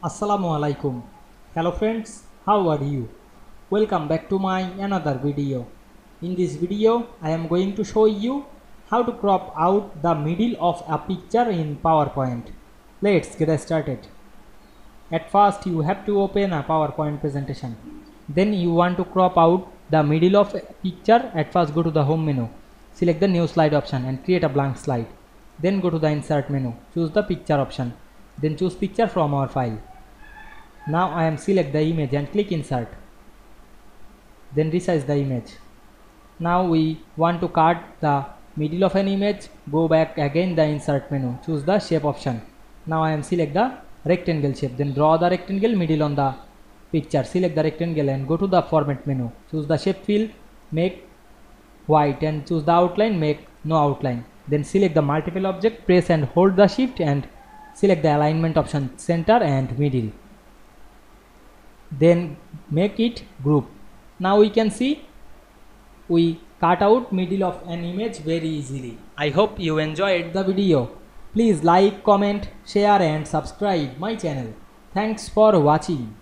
Assalamu Walaikum. Hello friends, how are you? Welcome back to my another video. In this video, I am going to show you how to crop out the middle of a picture in PowerPoint. Let's get started. At first, you have to open a PowerPoint presentation. Then you want to crop out the middle of a picture. At first, go to the home menu. Select the new slide option and create a blank slide. Then go to the insert menu. Choose the picture option. Then choose picture from our file. Now I am select the image and click insert. Then resize the image. Now we want to cut the middle of an image. Go back again the insert menu. Choose the shape option. Now I am select the rectangle shape. Then draw the rectangle middle on the picture. Select the rectangle and go to the format menu. Choose the shape fill. Make white and choose the outline. Make no outline. Then select the multiple object. Press and hold the shift and select the alignment option center and middle. Then make it group. Now we can see we cut out middle of an image very easily. I hope you enjoyed the video. Please like, comment, share and subscribe my channel. Thanks for watching.